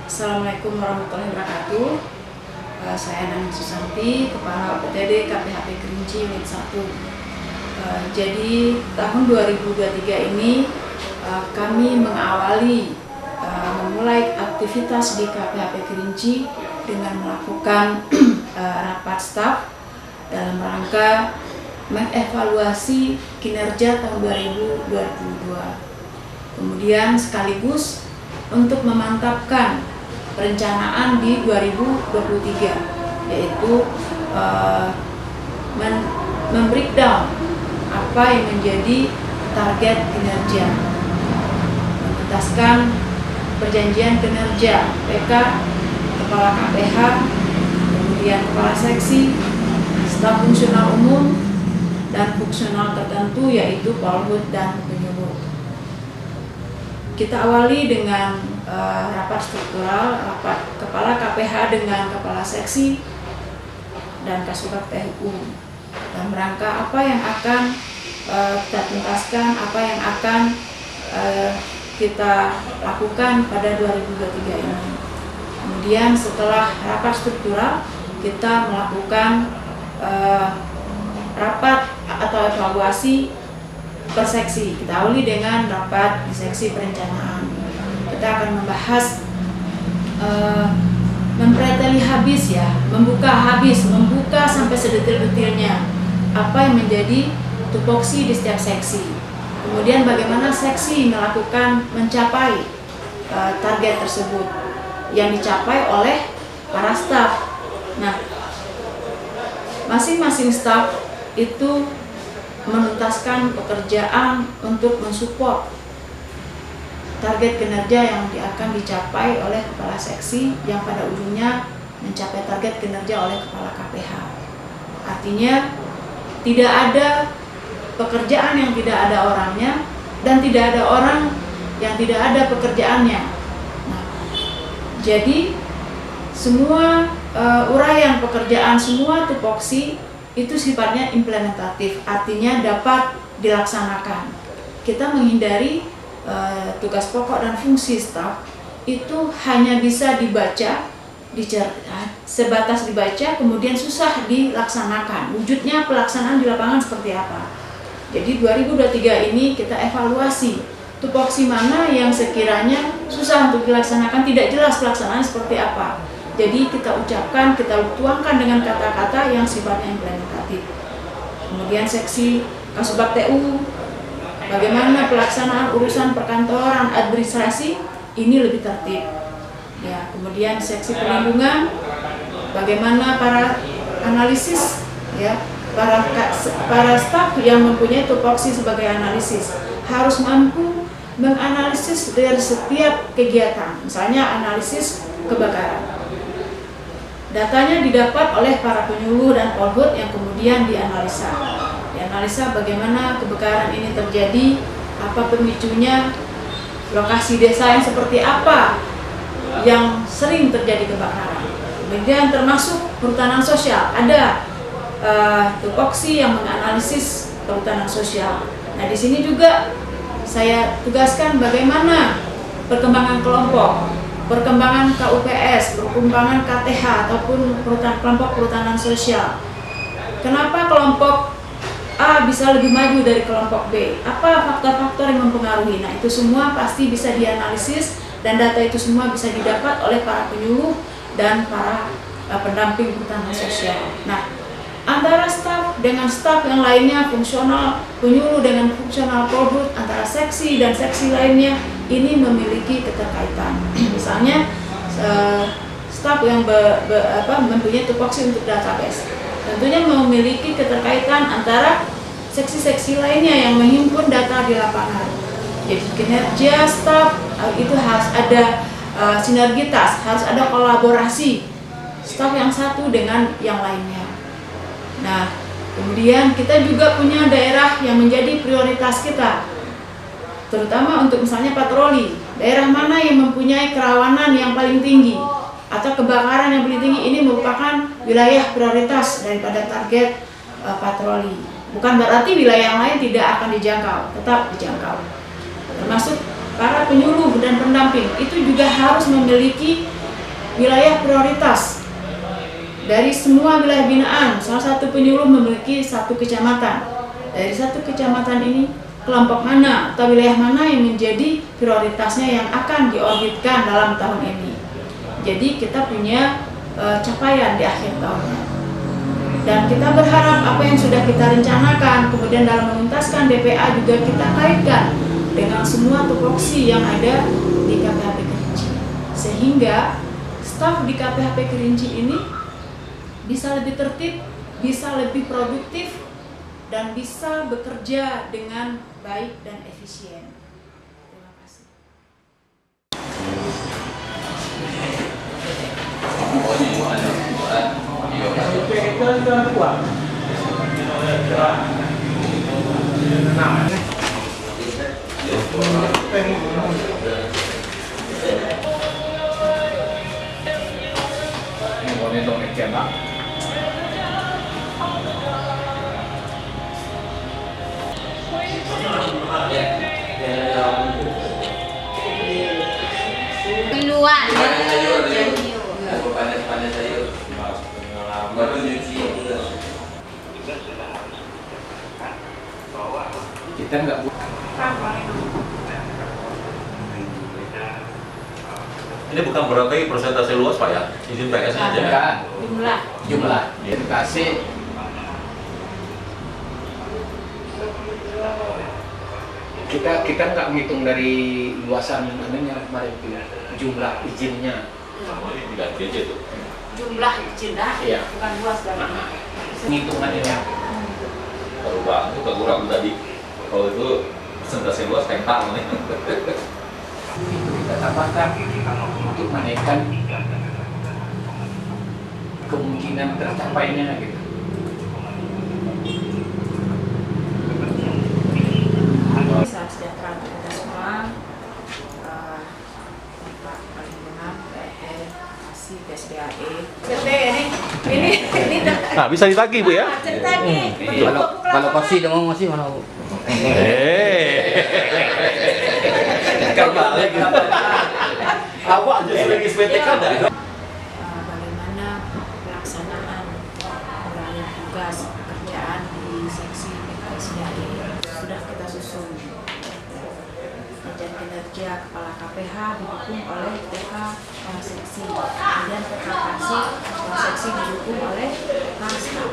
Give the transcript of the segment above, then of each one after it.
Assalamualaikum warahmatullahi wabarakatuh. Saya Nani Susanti, Kepala OPTD KPHP Kerinci Unit 1. Jadi tahun 2023 ini kami memulai aktivitas di KPHP Kerinci dengan melakukan rapat staf dalam rangka mengevaluasi kinerja tahun 2022. Kemudian sekaligus untuk memantapkan perencanaan di 2023, yaitu membreakdown apa yang menjadi target kinerja, menuntaskan perjanjian kinerja PK, Kepala KPH, kemudian Kepala Seksi, staf fungsional umum, dan fungsional tertentu yaitu polhut dan penyuluh. Kita awali dengan rapat struktural, rapat Kepala KPH dengan Kepala Seksi dan Kasubag THU dalam rangka apa yang akan kita tuntaskan, apa yang akan kita lakukan pada 2023 ini. Kemudian setelah rapat struktural, kita melakukan rapat atau evaluasi per seksi. Kita awali dengan rapat di seksi perencanaan. Kita akan membahas mempreteli habis membuka sampai sedetil-detilnya apa yang menjadi tupoksi di setiap seksi. Kemudian bagaimana seksi mencapai target tersebut yang dicapai oleh para staf. Nah, masing-masing staf itu menuntaskan pekerjaan untuk mensupport target kinerja yang akan dicapai oleh Kepala Seksi yang pada ujungnya mencapai target kinerja oleh Kepala KPH. Artinya tidak ada pekerjaan yang tidak ada orangnya dan tidak ada orang yang tidak ada pekerjaannya. Nah, jadi semua uraian pekerjaan, semua tupoksi itu sifatnya implementatif, artinya dapat dilaksanakan. Kita menghindari tugas pokok dan fungsi staf itu hanya bisa dibaca, sebatas dibaca, kemudian susah dilaksanakan. Wujudnya pelaksanaan di lapangan seperti apa? Jadi 2023 ini kita evaluasi tupoksi mana yang sekiranya susah untuk dilaksanakan, tidak jelas pelaksanaan seperti apa. Jadi kita ucapkan, kita tuangkan dengan kata-kata yang sifatnya implementatif. Kemudian seksi Kasubag TU, bagaimana pelaksanaan urusan perkantoran administrasi ini lebih tertib. Ya, kemudian seksi perlindungan, bagaimana para analisis, ya, para staf yang mempunyai tupoksi sebagai analisis harus mampu menganalisis dari setiap kegiatan, misalnya analisis kebakaran. Datanya didapat oleh para penyuluh dan polhut yang kemudian dianalisa. Dianalisa bagaimana kebakaran ini terjadi, apa pemicunya, lokasi desa yang seperti apa yang sering terjadi kebakaran. Kemudian termasuk perhutanan sosial, ada tupoksi yang menganalisis perhutanan sosial. Nah, di sini juga saya tugaskan bagaimana perkembangan kelompok, perkembangan KUPS, perkembangan KTH ataupun kelompok perhutanan sosial. Kenapa kelompok A bisa lebih maju dari kelompok B? Apa faktor-faktor yang mempengaruhi? Nah, itu semua pasti bisa dianalisis dan data itu semua bisa didapat oleh para penyuluh dan para pendamping perhutanan sosial. Nah, antara staf dengan staf yang lainnya, fungsional penyuluh dengan fungsional polhut, antara seksi dan seksi lainnya, ini memiliki keterkaitan. Misalnya staf yang mempunyai tupoksi untuk database tentunya memiliki keterkaitan antara seksi-seksi lainnya yang menghimpun data di lapangan. Jadi kinerja staf itu harus ada sinergitas, harus ada kolaborasi staf yang satu dengan yang lainnya. Nah, kemudian kita juga punya daerah yang menjadi prioritas kita, terutama untuk misalnya patroli. Daerah mana yang mempunyai kerawanan yang paling tinggi atau kebakaran yang paling tinggi, ini merupakan wilayah prioritas daripada target patroli. Bukan berarti wilayah yang lain tidak akan dijangkau, tetap dijangkau. Termasuk para penyuluh dan pendamping itu juga harus memiliki wilayah prioritas. Dari semua wilayah binaan, salah satu penyuluh memiliki satu kecamatan. Dari satu kecamatan ini, kelompok mana atau wilayah mana yang menjadi prioritasnya yang akan diorbitkan dalam tahun ini. Jadi kita punya capaian di akhir tahunnya. Dan kita berharap apa yang sudah kita rencanakan, kemudian dalam menuntaskan DPA juga kita kaitkan dengan semua tupoksi yang ada di KPHP Kerinci. Sehingga staf di KPHP Kerinci ini bisa lebih tertib, bisa lebih produktif, dan bisa bekerja dengan baik dan efisien. Terima kasih. Luar Panas sayur. Baru nyuci. Kita nggak Ini bukan berarti persentase luas Pak ya? Izin PS-nya aja ya? jumlah edukasi. Kita nggak menghitung dari luasan anunya kemarin itu, jumlah izinnya. Diganti aja tuh. jumlah izin Iya. bukan luas dari Penghitungannya. Kalau Bang itu kurang tadi. Kalau itu persentase luas hektar nih. Itu kita tambahkan untuk menaikkan kemungkinan tercapainya gitu. Salam sejahtera untuk kita semua. Bapak paling benar, PR, kasih BSDAE. Ini Nah, bisa ditagih Bu ya? cerita nih. Kalau kosi udah mau masih mau. Kan balik. Awak aja sebagai SPTK ada. Bagaimana pelaksanaan pengalihan tugas pekerjaan di seksi BSDAE sudah kita susun. Kajian kinerja kepala KPH didukung oleh TK kepala seksi, kemudian TK kepala seksi didukung oleh kepala staf.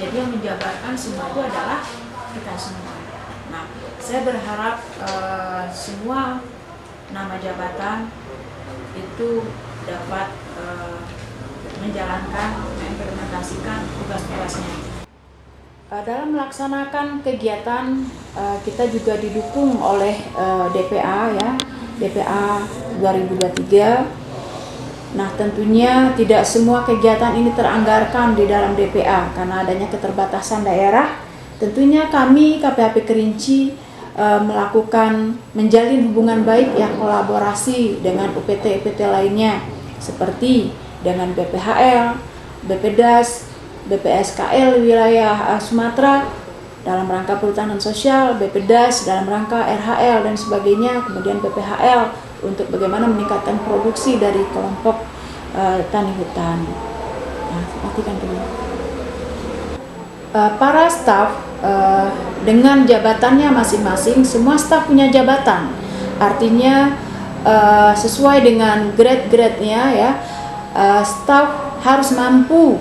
Jadi yang menjabarkan semua itu adalah kita semua. Nah, saya berharap semua nama jabatan itu dapat menjalankan, mengimplementasikan tugas-tugasnya. Dalam melaksanakan kegiatan kita juga didukung oleh DPA ya, DPA 2023. Nah, tentunya tidak semua kegiatan ini teranggarkan di dalam DPA karena adanya keterbatasan daerah. Tentunya kami KPHP Kerinci melakukan menjalin hubungan baik ya, kolaborasi dengan UPT-UPT lainnya seperti dengan BPHL, BPDAS, BPSKL wilayah Sumatera dalam rangka perhutanan sosial, BPDAS dalam rangka RHL dan sebagainya, kemudian BPHL untuk bagaimana meningkatkan produksi dari kelompok tani hutan. Nah, matikan dulu. Para staf dengan jabatannya masing-masing, semua staf punya jabatan, artinya sesuai dengan grade-grade-nya ya, staf harus mampu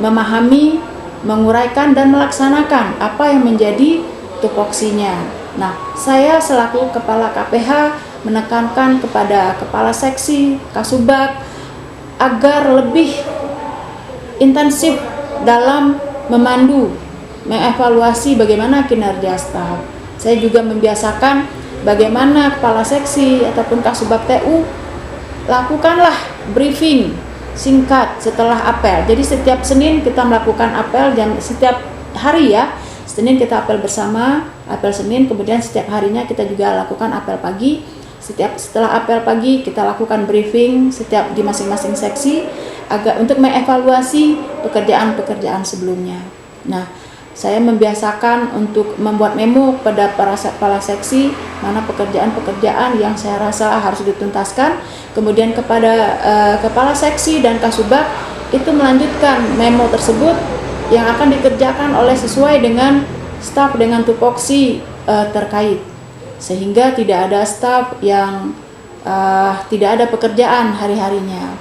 memahami, menguraikan dan melaksanakan apa yang menjadi tupoksinya. Nah, saya selaku kepala KPH menekankan kepada kepala seksi, kasubag agar lebih intensif dalam memandu, mengevaluasi bagaimana kinerja staf. Saya juga membiasakan bagaimana kepala seksi ataupun kasubag TU lakukanlah briefing singkat setelah apel. Jadi setiap Senin kita melakukan apel dan setiap hari ya. Senin kita apel bersama, apel Senin, kemudian setiap harinya kita juga lakukan apel pagi. Setelah apel pagi kita lakukan briefing setiap di masing-masing seksi agar untuk mengevaluasi pekerjaan-pekerjaan sebelumnya. Nah, saya membiasakan untuk membuat memo pada para kepala seksi mana pekerjaan-pekerjaan yang saya rasa harus dituntaskan. Kemudian kepada kepala seksi dan kasubag itu melanjutkan memo tersebut yang akan dikerjakan oleh sesuai dengan staf dengan tupoksi terkait, sehingga tidak ada staf yang tidak ada pekerjaan hari-harinya.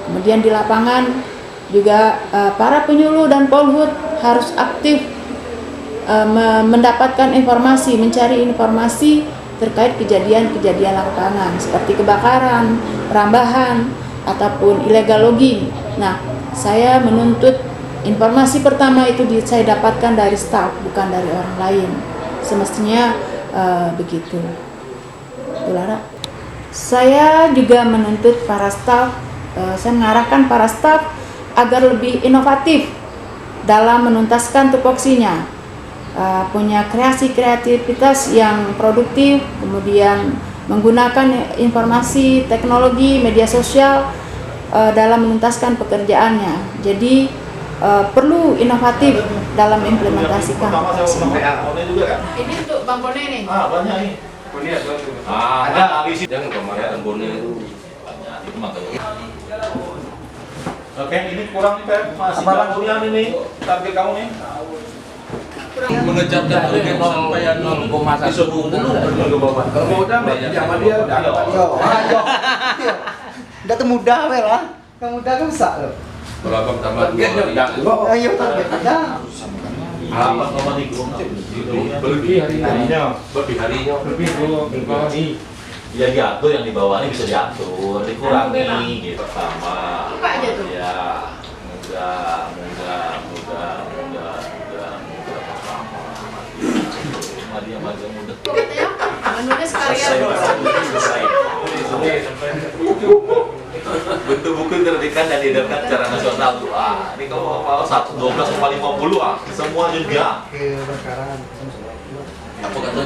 Kemudian di lapangan juga para penyuluh dan polhut harus aktif mendapatkan informasi, mencari informasi terkait kejadian-kejadian lapangan seperti kebakaran, perambahan, ataupun illegal logging. Nah, saya menuntut informasi pertama itu saya dapatkan dari staf, bukan dari orang lain. Semestinya begitu. Lara. Saya juga menuntut para staf, saya mengarahkan para staf agar lebih inovatif dalam menuntaskan tupoksinya, punya kreativitas yang produktif, kemudian menggunakan informasi, teknologi, media sosial dalam menuntaskan pekerjaannya. Jadi perlu inovatif dalam implementasikan tupoksinya. Ini untuk Bang Bone nih. Banyak nih. Ada habis jangan kemarin Bone itu banyak itu makanya. Oke, ini kurang nih Pep, masih kuliah ini target kamu nih. Mengejar target sampai 0,1 Kalau mau udah sama dia udah Ayo. Udah mudah we lah. Kamu udah kan bisa loh. Berapa tambah Ayo target aja. Apa sama nih Lebih harinya. Lebih hari. Ya diatur yang di bawah ini bisa diatur, dikurangi gitu sama. Apa aja tuh? Ya, mudah pertama. Dia mudah. Katanya menulis karya Selesai. Bentuk buku terbitkan dan diedarkan secara nasional tuh. Ini kalau mau 1/12/50 semua juga. Oke, sekarang. Apa kata